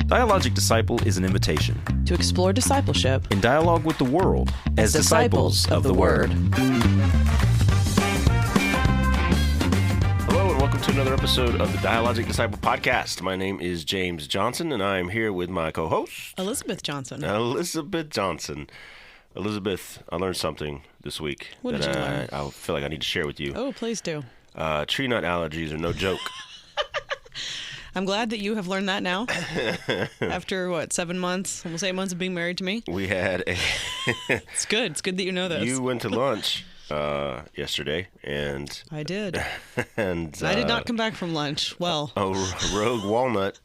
Dialogic Disciple is an invitation to explore discipleship in dialogue with the world as disciples of the Word. Hello and welcome to another episode of the Dialogic Disciple podcast. My name is James Johnson and I am here with my co-host, Elizabeth Johnson. Elizabeth, I learned something this week What did you learn? I feel like I need to share with you. Oh, please do. Tree nut allergies are no joke. I'm glad that you have learned that now. After, 7 months, almost 8 months of being married to me? We had a... It's good. It's good that you know this. You went to lunch yesterday, and... I did. And I did not come back from lunch. Well... A rogue walnut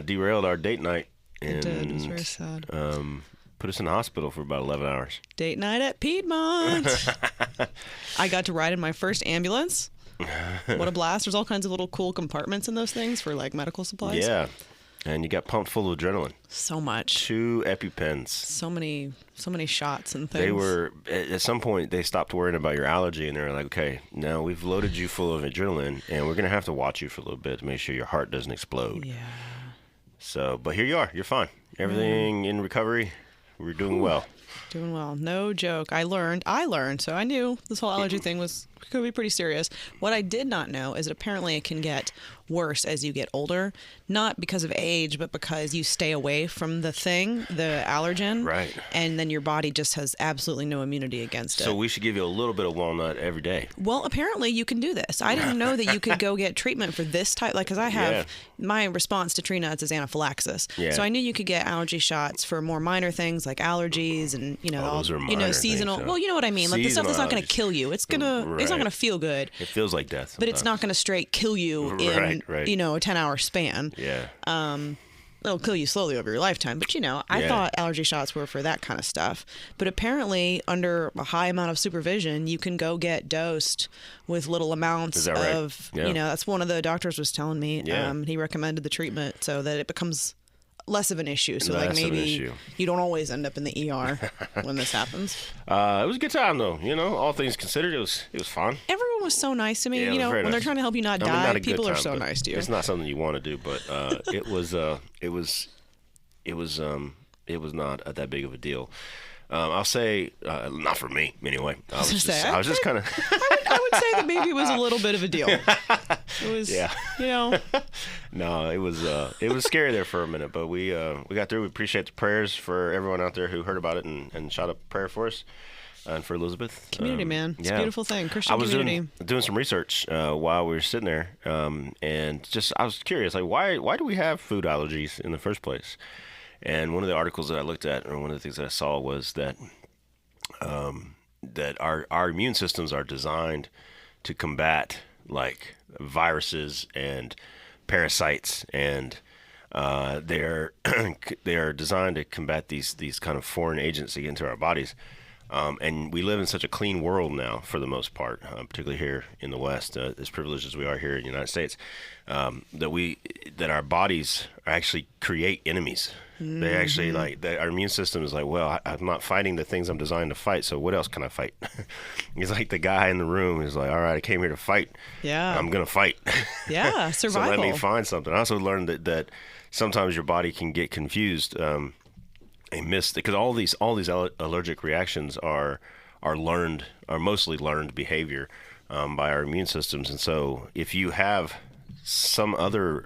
derailed our date night. It did. It was very sad. Put us in the hospital for about 11 hours. Date night at Piedmont. I got to ride in my first ambulance. What a blast. There's all kinds of little cool compartments in those things for like medical supplies. Yeah. And you got pumped full of adrenaline. So much. 2 EpiPens. So many shots and things. They were, at some point, they stopped worrying about your allergy and they were like, okay, now we've loaded you full of adrenaline and we're going to have to watch you for a little bit to make sure your heart doesn't explode. Yeah. So, but here you are. You're fine. Everything in recovery. We're doing well. Doing well. No joke. I learned. So I knew this whole allergy thing could be pretty serious. What I did not know is that apparently it can get worse as you get older, not because of age, but because you stay away from the thing, the allergen. Right. And then your body just has absolutely no immunity against it. So we should give you a little bit of walnut every day. Well, apparently you can do this. I didn't know that you could go get treatment for this type, because I have, my response to tree nuts is anaphylaxis. Yeah. So I knew you could get allergy shots for more minor things like allergies and, seasonal. Things, well, you know what I mean? Like the stuff that's not going to kill you. It's not going to feel good. It feels like death sometimes. But it's not going to straight kill you in, a 10-hour span. Yeah. It'll kill you slowly over your lifetime. But, I thought allergy shots were for that kind of stuff. But apparently, under a high amount of supervision, you can go get dosed with little amounts of, that's one of the doctors was telling me. Yeah. He recommended the treatment so that it becomes less of an issue. So maybe you don't always end up in the ER when this happens. It was a good time though. All things considered, it was fun. Everyone was so nice to me. When they're trying to help you not die, people are so nice to you. It's not something you want to do, but it was not that big of a deal. I'll say, not for me anyway. I was just kind of. I would say that maybe it was a little bit of a deal. It was, No, it was scary there for a minute, but we got through. We appreciate the prayers for everyone out there who heard about it and shot up a prayer for us and for Elizabeth. Community, man. It's a beautiful thing. Christian community. I was doing some research while we were sitting there, and I was curious, like why do we have food allergies in the first place? And one of the articles that I looked at, or one of the things that I saw, was that that our immune systems are designed to combat like viruses and parasites, and they are designed to combat these kind of foreign agents that get into our bodies. And we live in such a clean world now, for the most part, particularly here in the West, as privileged as we are here in the United States, that our bodies actually create enemies. Mm-hmm. They actually our immune system is like, well, I'm not fighting the things I'm designed to fight, so what else can I fight? It's like the guy in the room is like, all right, I came here to fight. Yeah, I'm gonna fight. Yeah, survival. So let me find something. I also learned that sometimes your body can get confused. Because all these allergic reactions are mostly learned behavior by our immune systems, and so if you have some other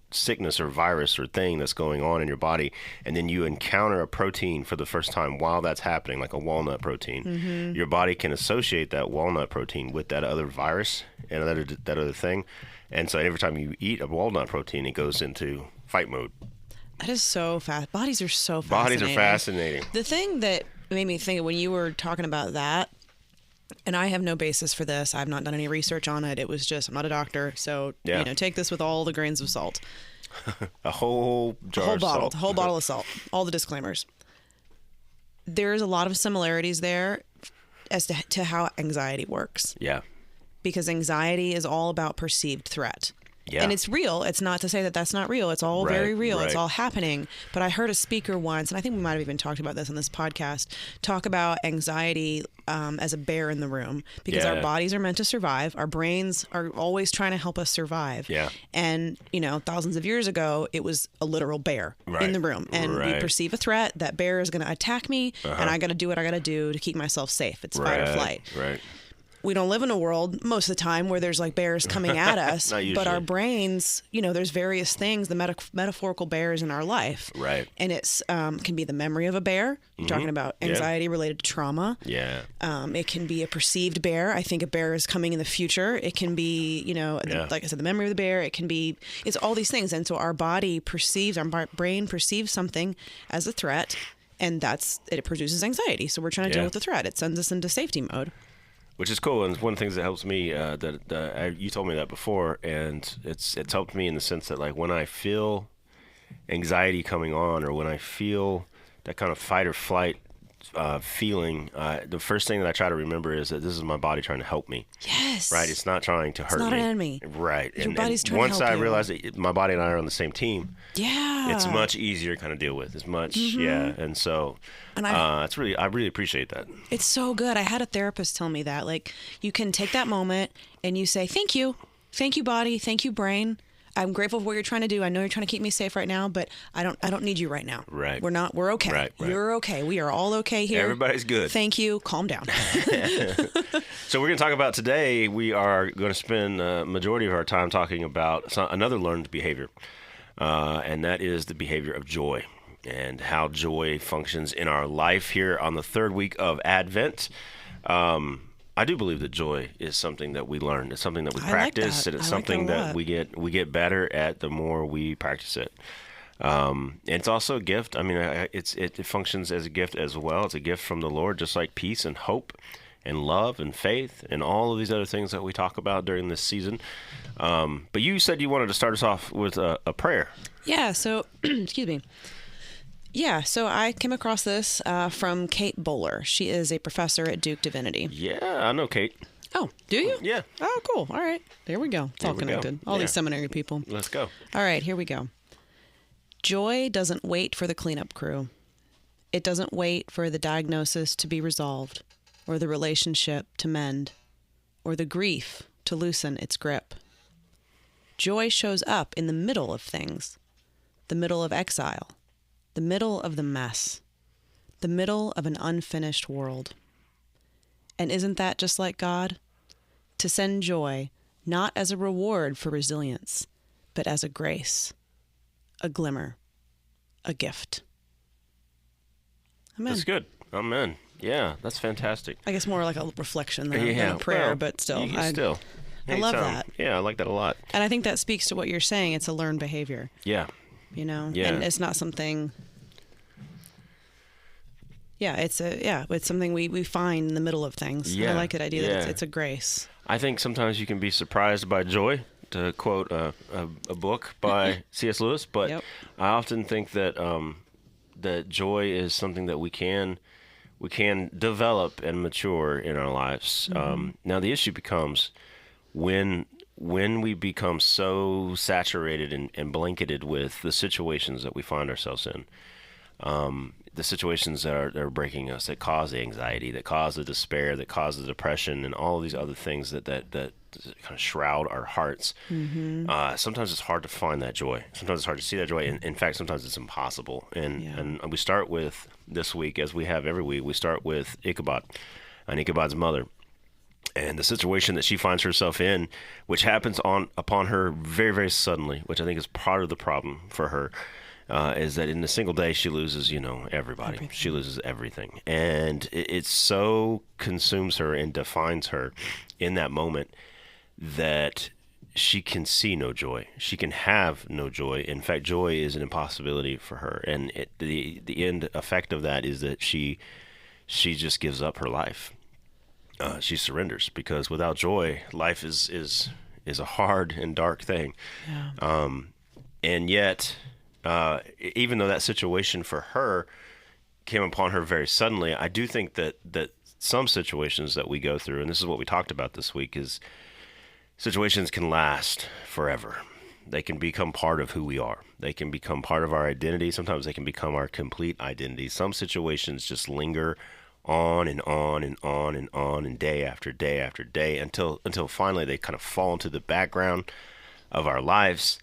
sickness or virus or thing that's going on in your body, and then you encounter a protein for the first time while that's happening, like a walnut protein, your body can associate that walnut protein with that other virus and that other thing, and so every time you eat a walnut protein, it goes into fight mode. That is so fast. Bodies are so fascinating. Bodies are fascinating. The thing that made me think when you were talking about that, and I have no basis for this, I've not done any research on it. It was just, I'm not a doctor, so take this with all the grains of salt. A whole jar of salt. A whole bottle of salt. All the disclaimers. There's a lot of similarities there as to how anxiety works. Yeah. Because anxiety is all about perceived threat. Yeah. And it's real. It's not to say that that's not real. It's all Right, very real. It's right. all happening. But I heard a speaker once, and I think we might have even talked about this on this podcast, talk about anxiety as a bear in the room, because our Yeah. bodies are meant to survive. Our brains are always trying to help us survive. Yeah. And, thousands of years ago, it was a literal bear Right, in the room. And we right. perceive a threat. That bear is going to attack me, and I got to do what I got to do to keep myself safe. It's fight or flight. Right. We don't live in a world most of the time where there's like bears coming at us, Not but our usually. brains, there's various things, the metaphorical bears in our life. Right. And it's can be the memory of a bear. You're talking about Yeah. anxiety related to trauma. Yeah. It can be a perceived bear. I think a bear is coming in the future. It can be, like I said, the memory of the bear. It's all these things. And so our body perceives, our brain perceives something as a threat, and it produces anxiety. So we're trying to deal Yeah. with the threat. It sends us into safety mode. Which is cool, and it's one of the things that helps me. You told me that before, and it's helped me in the sense that, like, when I feel anxiety coming on, or when I feel that kind of fight or flight feeling, the first thing that I try to remember is that this is my body trying to help me. Yes. Right? It's not trying to hurt me. It's not an enemy. Right. Your body's trying to once help I you. realize that my body and I are on the same team, Yeah. it's much easier to kind of deal with. It's much, yeah. And so, And I really appreciate that. It's so good. I had a therapist tell me that. Like, you can take that moment and you say, thank you, body. Thank you, brain. I'm grateful for what you're trying to do. I know you're trying to keep me safe right now, but I don't need you right now. Right. We're okay. Right. You're okay. We are all okay here. Everybody's good. Thank you. Calm down. So we're going to talk about today, we are going to spend a majority of our time talking about another learned behavior, and that is the behavior of joy and how joy functions in our life here on the third week of Advent. I do believe that joy is something that we learn. It's something that we I like practice, that. and it's I like that something a that lot. we get better at the more we practice it. And it's also a gift. I mean, it functions as a gift as well. It's a gift from the Lord, just like peace and hope and love and faith and all of these other things that we talk about during this season. But you said you wanted to start us off with a prayer. Yeah. So, excuse me. Yeah. So I came across this from Kate Bowler. She is a professor at Duke Divinity. Yeah, I know, Kate. Oh, do you? Yeah. Oh, cool. All right. There we go. It's all There we go. connected. All Yeah. these seminary people. Let's go. All right, here we go. Joy doesn't wait for the cleanup crew. It doesn't wait for the diagnosis to be resolved, or the relationship to mend, or the grief to loosen its grip. Joy shows up in the middle of things, the middle of exile, the middle of the mess, the middle of an unfinished world. And isn't that just like God? To send joy, not as a reward for resilience, but as a grace, a glimmer, a gift. Amen. That's good. Amen. Yeah, that's fantastic. I guess more like a reflection than Yeah, a prayer, well, but still. I love anytime. that. Yeah, I like that a lot. And I think that speaks to what you're saying. It's a learned behavior, Yeah. Yeah. Yeah. And it's not something... Yeah, it's something we find in the middle of things. Yeah, I like that idea that yeah. it's a grace. I think sometimes you can be surprised by joy, to quote a book by C.S. Lewis, but Yep. I often think that that joy is something that we can develop and mature in our lives. Now the issue becomes when we become so saturated and blanketed with the situations that we find ourselves in. The situations that are breaking us, that cause the anxiety, that cause the despair, that cause the depression, and all of these other things that kind of shroud our hearts. Sometimes it's hard to find that joy. Sometimes it's hard to see that joy. In fact, sometimes it's impossible. And we start with, this week, as we have every week, we start with Ichabod and Ichabod's mother. And the situation that she finds herself in, which happens upon her very, very suddenly, which I think is part of the problem for her, is that in a single day she loses, everybody. Everything. She loses everything. And it so consumes her and defines her in that moment that she can see no joy. She can have no joy. In fact, joy is an impossibility for her. And the end effect of that is that she just gives up her life. She surrenders, because without joy, life is a hard and dark thing. Yeah. And yet, even though that situation for her came upon her very suddenly, I do think that some situations that we go through, and this is what we talked about this week, is situations can last forever. They can become part of who we are. They can become part of our identity. Sometimes they can become our complete identity. Some situations just linger on and on and on and on and day after day after day until finally they kind of fall into the background of our lives,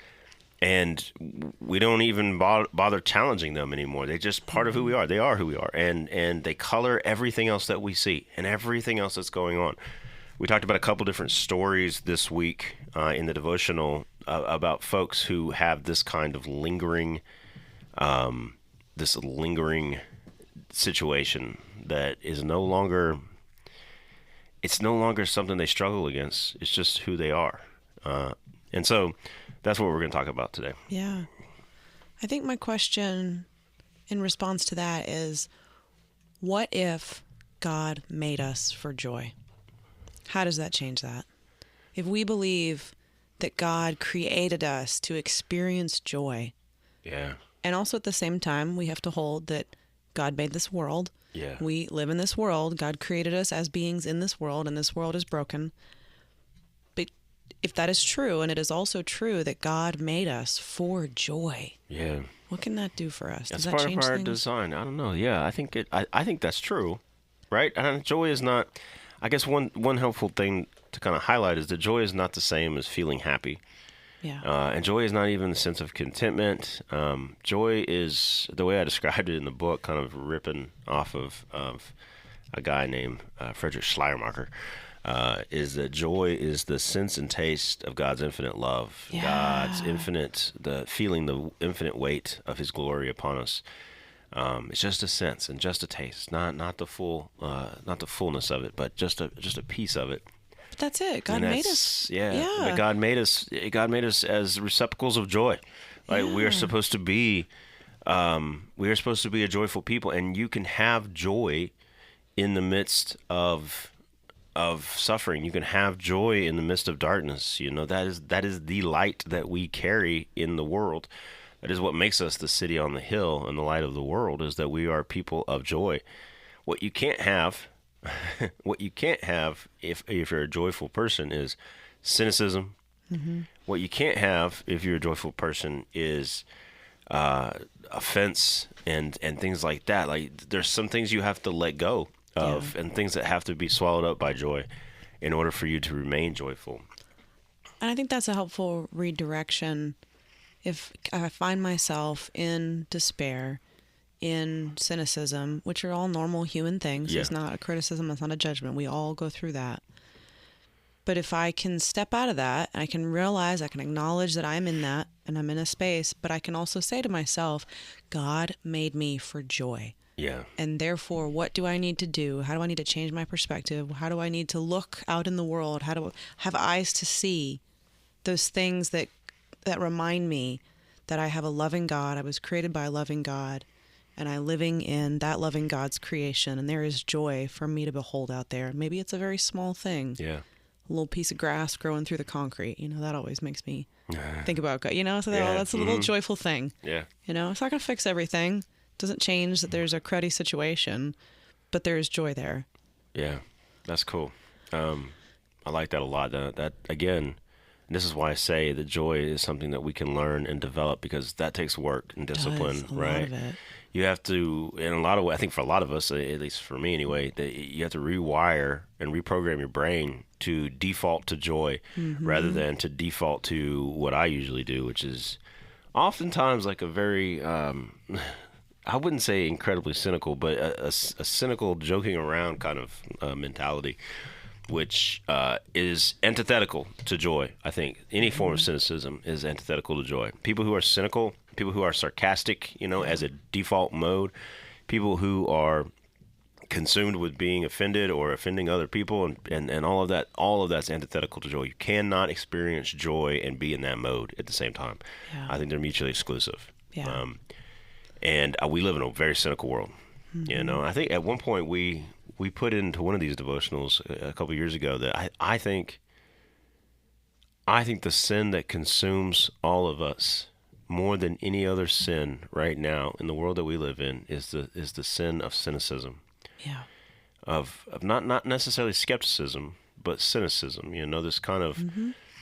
and we don't even bother challenging them anymore. They're just part of who we are. They are who we are, and they color everything else that we see and everything else that's going on. We talked about a couple different stories this week in the devotional about folks who have this kind of lingering situation that is no longer something they struggle against. It's just who they are. And so that's what we're going to talk about today. Yeah. I think my question in response to that is, what if God made us for joy? How does that change that? If we believe that God created us to experience joy, yeah, and also at the same time, we have to hold that God made this world. Yeah. We live in this world. God created us as beings in this world, and this world is broken. But if that is true, and it is also true that God made us for joy, yeah, what can that do for us? that's Does that part change of our things? design. I don't know. Yeah, I think I think that's true, right? And joy is not. I guess one helpful thing to kind of highlight is that joy is not the same as feeling happy. Yeah. And joy is not even the sense of contentment. Joy is, the way I described it in the book, kind of ripping off of a guy named Friedrich Schleiermacher, is that joy is the sense and taste of God's infinite love, Yeah. God's the infinite weight of His glory upon us. It's just a sense and just a taste, not the fullness of it, but just a piece of it. But that's it. God made us. Yeah. But God made us as receptacles of joy. Like we are supposed to be a joyful people, and you can have joy in the midst of suffering. You can have joy in the midst of darkness. You know, that is the light that we carry in the world. That is what makes us the city on the hill and the light of the world, is that we are people of joy. What you can't have if you're a joyful person is cynicism. Mm-hmm. What you can't have if you're a joyful person is offense and things like that. Like, there's some things you have to let go of, and things that have to be swallowed up by joy in order for you to remain joyful. And I think that's a helpful redirection. If I find myself in despair, in cynicism, which are all normal human things. Yeah. It's not a criticism, it's not a judgment. We all go through that. But if I can step out of that, I can realize, I can acknowledge that I'm in that and I'm in a space, but I can also say to myself, God made me for joy. Yeah. And therefore, what do I need to do? How do I need to change my perspective? How do I need to look out in the world? How do I have eyes to see those things that remind me that I have a loving God, I was created by a loving God, and I'm living in that loving God's creation, and there is joy for me to behold out there. Maybe it's a very small thing. Yeah. A little piece of grass growing through the concrete. You know, that always makes me think about God. You know, so Yeah. that's a little joyful thing. Yeah. You know, it's not going to fix everything. It doesn't change that there's a cruddy situation, but there is joy there. Yeah. That's cool. I like that a lot. That again, this is why I say that joy is something that we can learn and develop, because that takes work and discipline, Does, a right? lot of it. You have to, in a lot of ways, I think for a lot of us, at least for me anyway, that you have to rewire and reprogram your brain to default to joy rather than to default to what I usually do, which is oftentimes like a very, I wouldn't say incredibly cynical, but a cynical, joking around kind of mentality, which is antithetical to joy. I think any form of cynicism is antithetical to joy. People who are cynical, people who are sarcastic, you know, as a default mode, people who are consumed with being offended or offending other people, and all of that's antithetical to joy. You cannot experience joy and be in that mode at the same time. Yeah. I think they're mutually exclusive. Yeah. And we live in a very cynical world. You know, I think at one point we put into one of these devotionals a couple of years ago that I think the sin that consumes all of us more than any other sin right now in the world that we live in is the sin of cynicism. Yeah. Of not necessarily skepticism, but cynicism. You know, this kind of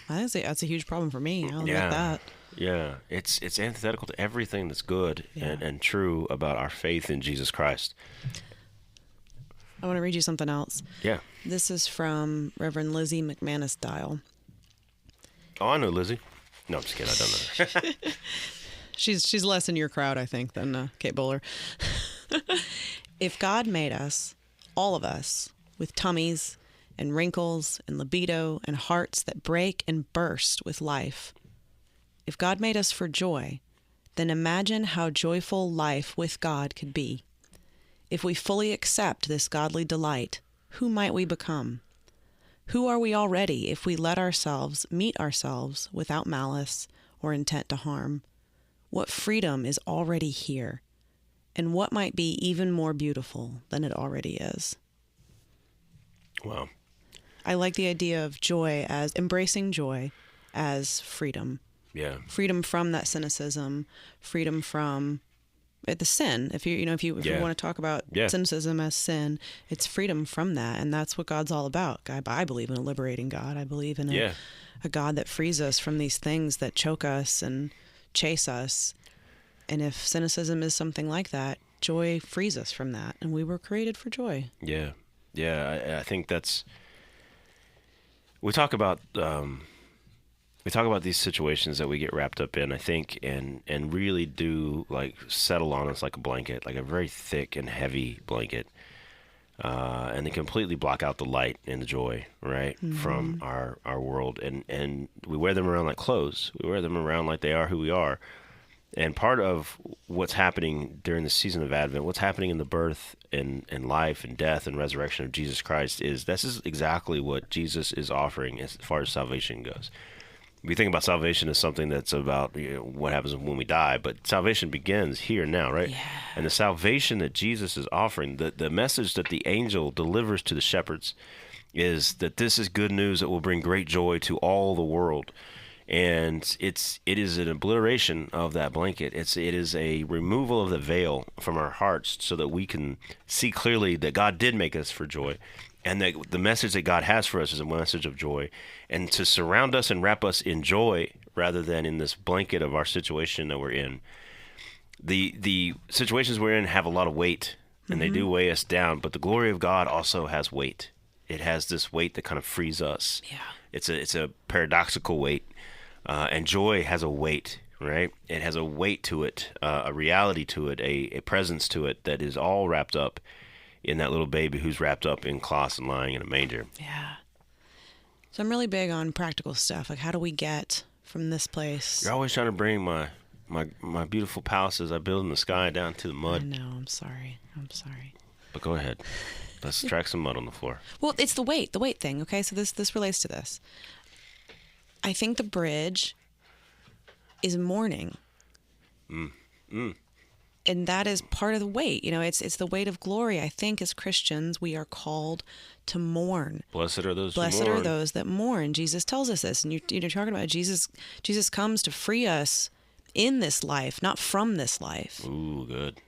I think that's a huge problem for me. I'll admit that. Yeah, it's antithetical to everything that's good and true about our faith in Jesus Christ. I want to read you something else. Yeah. This is from Reverend Lizzie McManus Dial. Oh, I know Lizzie. No, I'm just kidding. I don't know her. She's less in your crowd, I think, than Kate Bowler. If God made us, all of us, with tummies and wrinkles and libido and hearts that break and burst with life, if God made us for joy, then imagine how joyful life with God could be. If we fully accept this godly delight, who might we become? Who are we already if we let ourselves meet ourselves without malice or intent to harm? What freedom is already here, and what might be even more beautiful than it already is? Wow. I like the idea of joy as embracing joy as freedom. Yeah. Freedom from that cynicism, freedom from the sin. If you want to talk about cynicism as sin, it's freedom from that, and that's what God's all about. I believe in a liberating God. I believe in a God that frees us from these things that choke us and chase us. And if cynicism is something like that, joy frees us from that, and we were created for joy. Yeah, I think that's. We talk about these situations that we get wrapped up in, I think, and really do like settle on us like a blanket, like a very thick and heavy blanket, and they completely block out the light and the joy, right, from our world, and we wear them around like clothes. We wear them around like they are who we are. And part of what's happening during the season of Advent, what's happening in the birth and life and death and resurrection of Jesus Christ is this is exactly what Jesus is offering as far as salvation goes. We think about salvation as something that's about what happens when we die, but salvation begins here and now, right? Yeah. And the salvation that Jesus is offering, the message that the angel delivers to the shepherds is that this is good news that will bring great joy to all the world. And it is an obliteration of that blanket. It is a removal of the veil from our hearts so that we can see clearly that God did make us for joy, and that the message that God has for us is a message of joy, and to surround us and wrap us in joy rather than in this blanket of our situation that we're in. The situations we're in have a lot of weight, and they do weigh us down, but the glory of God also has weight. It has this weight that kind of frees us. Yeah. It's a paradoxical weight. And joy has a weight, right? It has a weight to it, a reality to it, a presence to it that is all wrapped up in that little baby who's wrapped up in cloths and lying in a manger. Yeah. So I'm really big on practical stuff. Like, how do we get from this place? You're always trying to bring my beautiful palaces I build in the sky down to the mud. I know. I'm sorry. But go ahead. Let's track some mud on the floor. Well, it's the weight thing. Okay, so this relates to this. I think the bridge is mourning. And that is part of the weight. It's the weight of glory. I think as Christians, we are called to mourn. Blessed are those that mourn. Jesus tells us this. And you're talking about Jesus comes to free us in this life, not from this life. Ooh, good.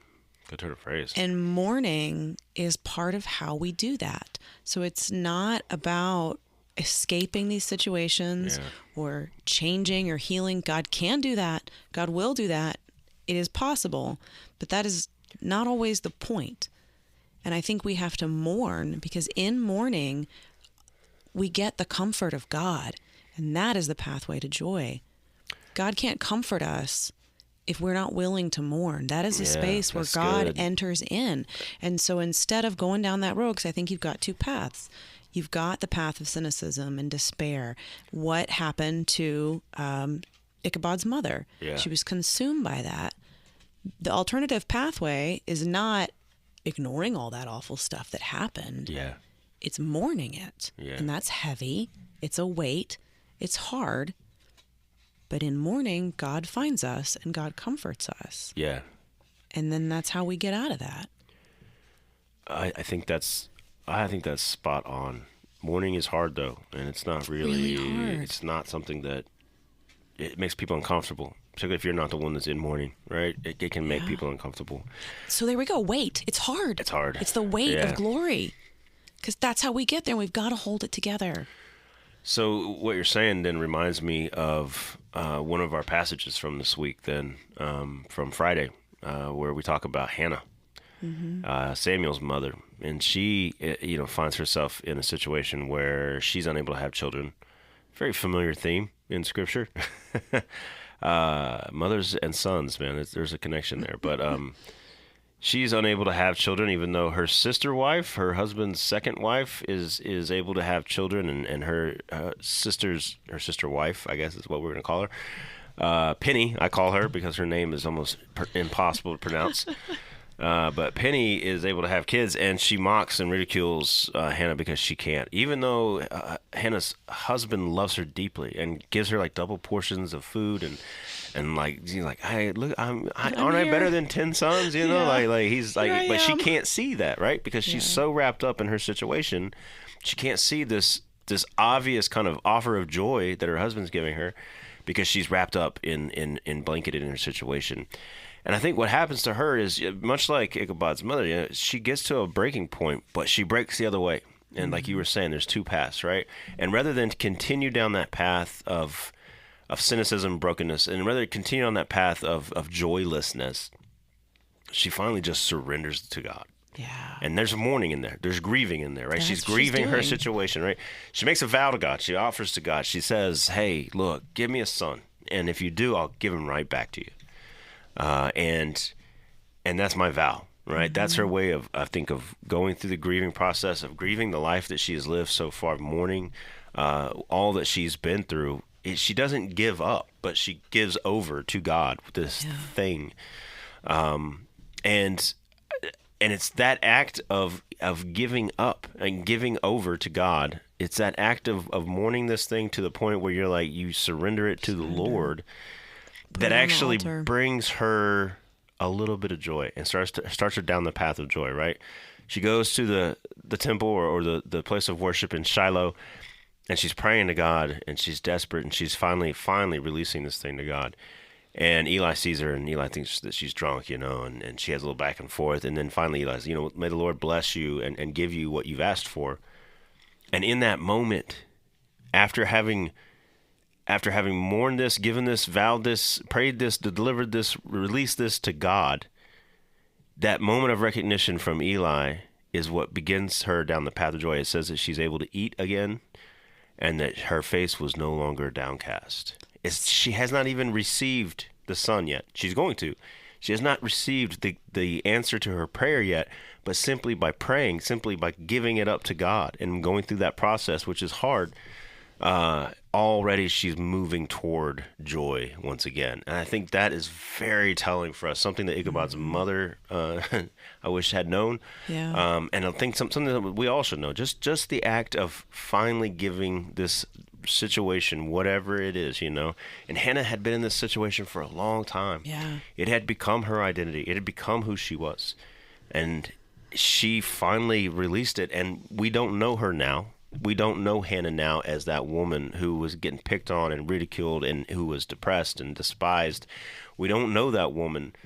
Good turn of phrase. And mourning is part of how we do that. So it's not about escaping these situations or changing or healing. God can do that. God will do that. It is possible, but that is not always the point. And I think we have to mourn, because in mourning, we get the comfort of God, and that is the pathway to joy. God can't comfort us if we're not willing to mourn. That is a space where God enters in. And so instead of going down that road, because I think you've got two paths. You've got the path of cynicism and despair. What happened to Ichabod's mother? Yeah. She was consumed by that. The alternative pathway is not ignoring all that awful stuff that happened. Yeah. It's mourning it. Yeah. And that's heavy. It's a weight. It's hard. But in mourning, God finds us and God comforts us. Yeah. And then that's how we get out of that. I think that's spot on. Mourning is hard though, and it's not really hard. It's not something that it makes people uncomfortable. Particularly if you're not the one that's in mourning, right? It can make people uncomfortable. So there we go. Weight. It's hard. It's hard. It's the weight of glory. Because that's how we get there. We've got to hold it together. So what you're saying then reminds me of one of our passages from this week, then from Friday, where we talk about Hannah, Samuel's mother, and she, finds herself in a situation where she's unable to have children. Very familiar theme in Scripture. Mothers and sons, man, there's a connection there. But she's unable to have children, even though her sister wife, her husband's second wife, is able to have children, and her sister wife, I guess is what we're going to call her. Penny, I call her because her name is almost impossible to pronounce. But Penny is able to have kids, and she mocks and ridicules Hannah because she can't, even though Hannah's husband loves her deeply and gives her like double portions of food, and like, he's like, hey, look, aren't I better than 10 sons? You know, like he's like, but she can't see that, right? Because she's so wrapped up in her situation, she can't see this obvious kind of offer of joy that her husband's giving her, because she's wrapped up in blanketed in her situation. And I think what happens to her is, much like Ichabod's mother, she gets to a breaking point, but she breaks the other way. And like you were saying, there's two paths, right? And rather than continue down that path of cynicism, brokenness, and rather continue on that path of joylessness, she finally just surrenders to God. Yeah. And there's mourning in there. There's grieving in there, right? She's grieving her situation, right? She makes a vow to God. She offers to God. She says, hey, look, give me a son. And if you do, I'll give him right back to you. And that's my vow, right? That's her way of, I think, of going through the grieving process, of grieving the life that she has lived so far, mourning all that she's been through. She doesn't give up, but she gives over to God with this thing. And it's that act of giving up and giving over to God. It's that act of mourning this thing to the point where you're like, you surrender it to the Lord, that actually brings her a little bit of joy and starts her down the path of joy, right? She goes to the temple or the place of worship in Shiloh, and she's praying to God, and she's desperate, and she's finally releasing this thing to God. And Eli sees her, and Eli thinks that she's drunk, and she has a little back and forth. And then finally Eli's, may the Lord bless you and give you what you've asked for. And in that moment, after having mourned this, given this, vowed this, prayed this, delivered this, released this to God, that moment of recognition from Eli is what begins her down the path of joy. It says that she's able to eat again, and that her face was no longer downcast. She has not even received the son yet. She's going to. She has not received the answer to her prayer yet, but simply by praying, simply by giving it up to God and going through that process, which is hard, already she's moving toward joy once again. And I think that is very telling for us, something that Ichabod's mother, I wish had known. Yeah. And I think something that we all should know, just the act of finally giving this situation, whatever it is, And Hannah had been in this situation for a long time. Yeah. It had become her identity. It had become who she was. And she finally released it, and we don't know her now. We don't know Hannah now as that woman who was getting picked on and ridiculed and who was depressed and despised. We don't know that woman.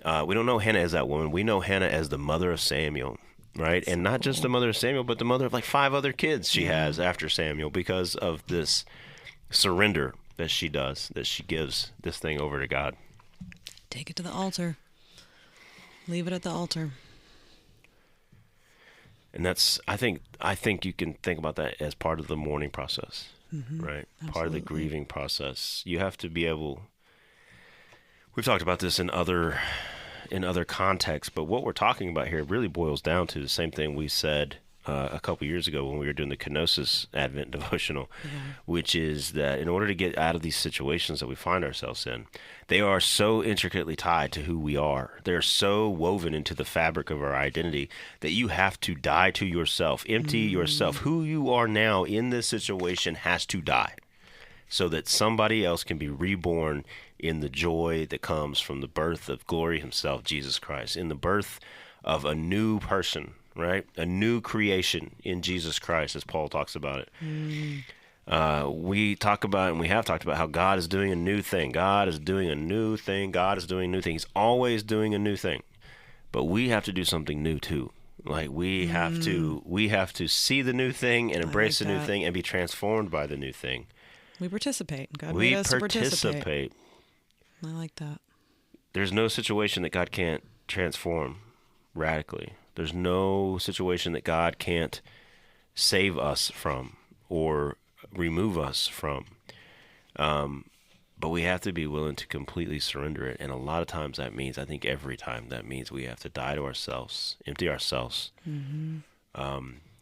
We don't know Hannah as that woman. We know Hannah as the mother of Samuel, right? And not just the mother of Samuel, but the mother of like 5 other kids she has after Samuel, because of this surrender that she does, that she gives this thing over to God. Take it to the altar. Leave it at the altar. And that's, I think you can think about that as part of the mourning process, right? Absolutely. Part of the grieving process. You have to be able, we've talked about this in other contexts, but what we're talking about here really boils down to the same thing we said a couple years ago when we were doing the Kenosis Advent devotional, which is that in order to get out of these situations that we find ourselves in, they are so intricately tied to who we are. They're so woven into the fabric of our identity that you have to die to yourself, empty yourself. Who you are now in this situation has to die so that somebody else can be reborn in the joy that comes from the birth of glory himself, Jesus Christ, in the birth of a new person, right? A new creation in Jesus Christ, as Paul talks about it. We talk about, and we have talked about, how God is doing a new thing. God is doing a new thing. God is doing a new thing. He's always doing a new thing. But we have to do something new too. Like we have to see the new thing and embrace the new thing and be transformed by the new thing. We participate. God We made us to participate. participate. I like that. There's no situation that God can't transform radically. There's no situation that God can't save us from or remove us from. But we have to be willing to completely surrender it. And a lot of times that means, I think every time, that means we have to die to ourselves, empty ourselves,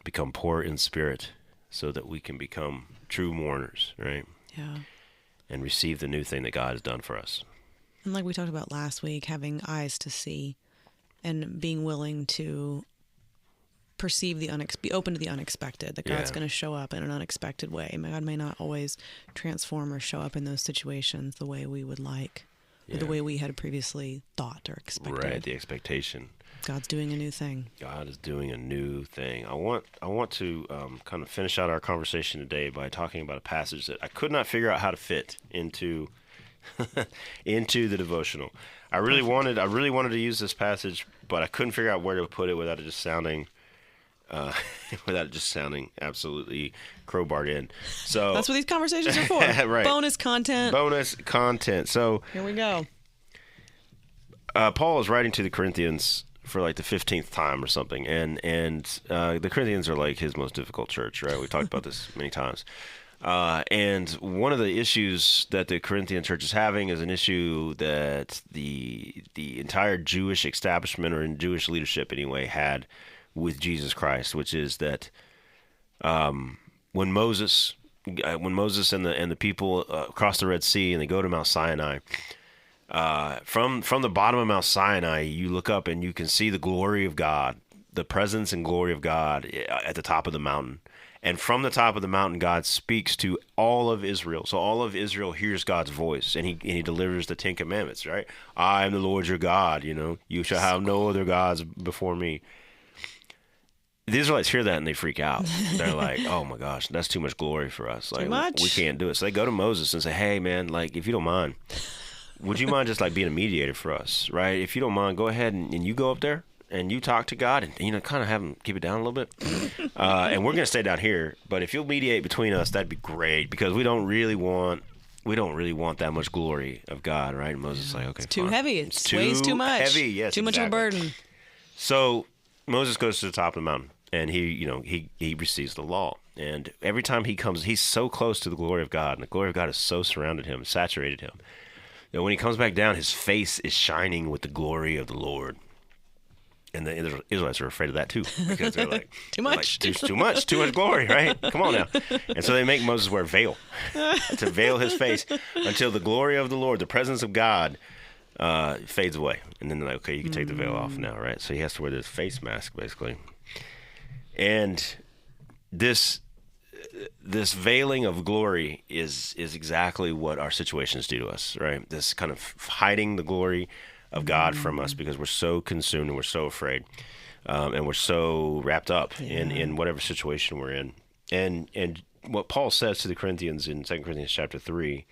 become poor in spirit so that we can become true mourners, right? Yeah. And receive the new thing that God has done for us. And like we talked about last week, having eyes to see and being willing to perceive be open to the unexpected, that God's going to show up in an unexpected way. God may not always transform or show up in those situations the way we would like, or the way we had previously thought or expected. Right, the expectation. God's doing a new thing. God is doing a new thing. I want to kind of finish out our conversation today by talking about a passage that I could not figure out how to fit into into the devotional. I really wanted to use this passage, but I couldn't figure out where to put it without it just sounding absolutely crowbarred in. So that's what these conversations are for. Right. Bonus content. So here we go. Paul is writing to the Corinthians for like the 15th time or something, and the Corinthians are like his most difficult church, right? We've talked about this many times. And one of the issues that the Corinthian church is having is an issue that the entire Jewish establishment, or in Jewish leadership anyway, had with Jesus Christ, which is that when Moses and the people cross the Red Sea and they go to Mount Sinai, from the bottom of Mount Sinai, you look up and you can see the glory of God, the presence and glory of God at the top of the mountain. And from the top of the mountain, God speaks to all of Israel. So all of Israel hears God's voice, and he delivers the 10 Commandments, right? I am the Lord your God, you shall have no other gods before me. The Israelites hear that and they freak out. They're like, oh my gosh, that's too much glory for us. Like, too much. We can't do it. So they go to Moses and say, hey man, like, if you don't mind, would you mind just like being a mediator for us, right? If you don't mind, go ahead and you go up there and you talk to God and, kind of have him keep it down a little bit. And we're going to stay down here, but if you'll mediate between us, that'd be great, because we don't really want that much glory of God, right? And Moses is like, okay, it's too fine. heavy. It weighs too much. Heavy, yes, too much of a burden. So Moses goes to the top of the mountain, and he receives the law. And every time he comes, he's so close to the glory of God, and the glory of God has so surrounded him, saturated him, that when he comes back down, his face is shining with the glory of the Lord. And the Israelites are afraid of that too, because they're like, too much, too much glory, right? Come on now. And so they make Moses wear a veil to veil his face until the glory of the Lord, the presence of God, fades away. And then they're like, okay, you can take the veil off now, right? So he has to wear this face mask, basically. And this veiling of glory is exactly what our situations do to us, right? This kind of hiding the glory of God from us, because we're so consumed and we're so afraid, and we're so wrapped up in whatever situation we're in. And what Paul says to the Corinthians in 2 Corinthians chapter 3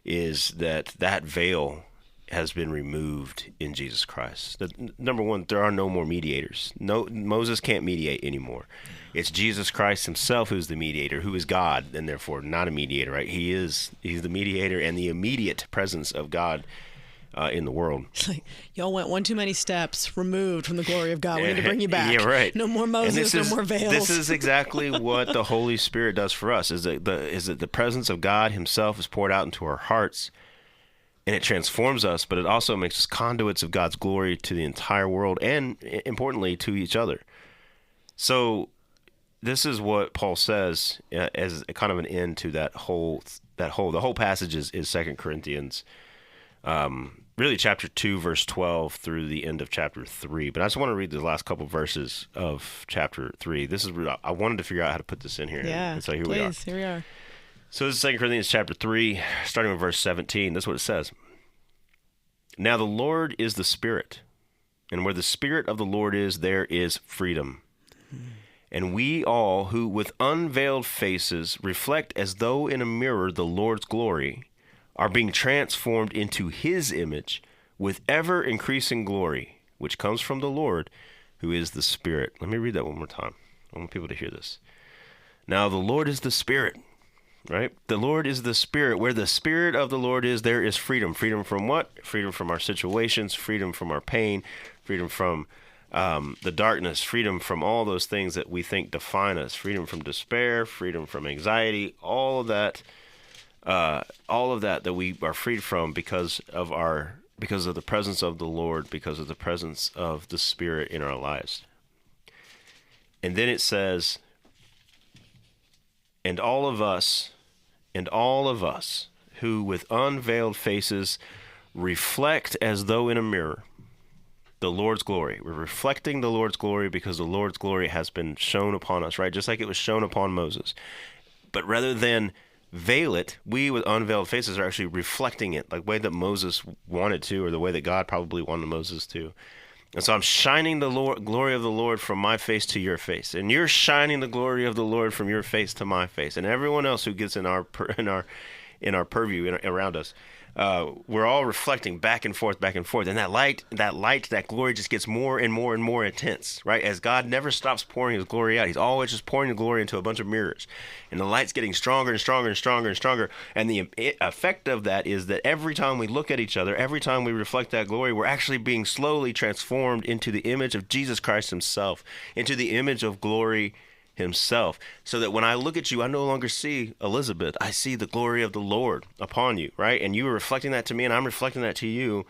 is that veil has been removed in Jesus Christ. Number one, there are no more mediators. No, Moses can't mediate anymore. It's Jesus Christ himself who's the mediator, who is God, and therefore not a mediator, right? He's the mediator and the immediate presence of God in the world. It's like, y'all went one too many steps removed from the glory of God. We need to bring you back. Yeah, right. No more Moses, no more veils. This is exactly what the Holy Spirit does for us, is that the presence of God himself is poured out into our hearts, and it transforms us, but it also makes us conduits of God's glory to the entire world, and importantly, to each other. So this is what Paul says as a kind of an end to the whole passage is 2 Corinthians, really chapter 2, verse 12 through the end of chapter 3. But I just want to read the last couple verses of chapter 3. This is I wanted to figure out how to put this in here. Yeah, and so here please, we are. Here we are. So this is 2 Corinthians chapter 3, starting with verse 17. This is what it says. Now the Lord is the Spirit, and where the Spirit of the Lord is, there is freedom. And we all who with unveiled faces reflect as though in a mirror the Lord's glory are being transformed into his image with ever increasing glory, which comes from the Lord, who is the Spirit. Let me read that one more time. I want people to hear this. Now the Lord is the Spirit, right? The Lord is the Spirit. Where the Spirit of the Lord is, there is freedom. Freedom from what? Freedom from our situations, freedom from our pain, freedom from the darkness, freedom from all those things that we think define us, freedom from despair, freedom from anxiety, all of that we are freed from because of the presence of the Lord, because of the presence of the Spirit in our lives. And then it says, and all of us who with unveiled faces reflect as though in a mirror the Lord's glory. We're reflecting the Lord's glory because the Lord's glory has been shown upon us, right? Just like it was shown upon Moses. But rather than veil it, we with unveiled faces are actually reflecting it, like the way that Moses wanted to, or the way that God probably wanted Moses to. And so I'm shining the glory of the Lord from my face to your face, and you're shining the glory of the Lord from your face to my face, and everyone else who gets in our purview around us. We're all reflecting back and forth, and that glory just gets more and more and more intense, right? As God never stops pouring his glory out. He's always just pouring the glory into a bunch of mirrors, and the light's getting stronger and stronger and stronger and stronger. And the effect of that is that every time we look at each other, every time we reflect that glory, we're actually being slowly transformed into the image of Jesus Christ himself, into the image of glory himself, so that when I look at you, I no longer see Elizabeth. I see the glory of the Lord upon you, right? And you are reflecting that to me, and I'm reflecting that to you,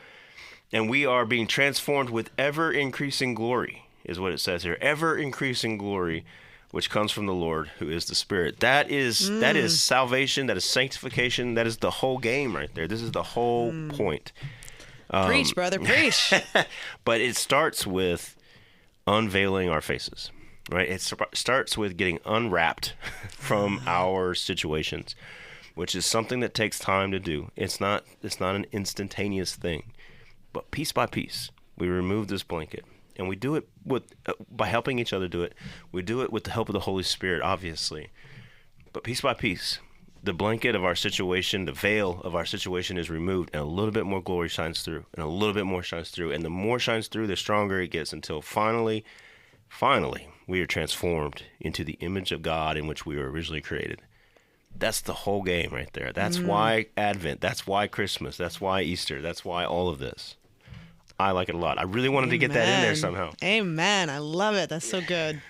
and we are being transformed with ever-increasing glory, is what it says here. Ever-increasing glory, which comes from the Lord, who is the Spirit. That is salvation. That is sanctification. That is the whole game right there. This is the whole point. Preach, brother, preach. But it starts with unveiling our faces. Right, it starts with getting unwrapped from our situations, which is something that takes time to do. It's not an instantaneous thing, but piece by piece, we remove this blanket, and we do it by helping each other do it. We do it with the help of the Holy Spirit, obviously, but piece by piece, the blanket of our situation, the veil of our situation is removed, and a little bit more glory shines through, and a little bit more shines through, and the more shines through, the stronger it gets, until finally, we are transformed into the image of God in which we were originally created. That's the whole game right there. That's why Advent. That's why Christmas. That's why Easter. That's why all of this. I like it a lot. I really wanted to get that in there somehow. Amen. I love it. That's so good.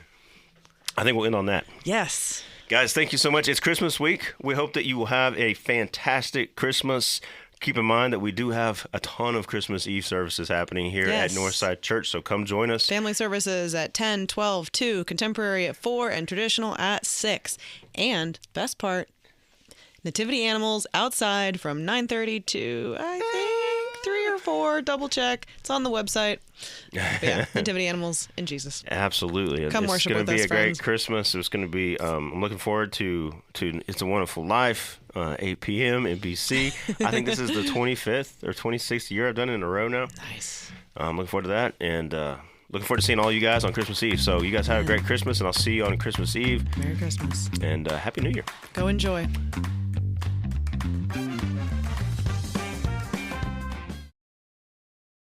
I think we'll end on that. Yes. Guys, thank you so much. It's Christmas week. We hope that you will have a fantastic Christmas. Keep in mind that we do have a ton of Christmas Eve services happening here at Northside Church, so come join us. Family services at 10, 12, 2, contemporary at 4, and traditional at 6. And, best part, nativity animals outside from 9:30 to, I think, 3 or 4. Double check. It's on the website. But yeah, nativity animals and Jesus. Absolutely. Come worship with us, It's going to be a friends. great Christmas. It's going to be, I'm looking forward to It's a Wonderful Life, 8 p.m. NBC. I think this is the 25th or 26th year I've done it in a row now. Nice. I'm looking forward to that, and looking forward to seeing all you guys on Christmas Eve. So you guys have a great Christmas, and I'll see you on Christmas Eve. Merry Christmas. And Happy New Year. Go enjoy.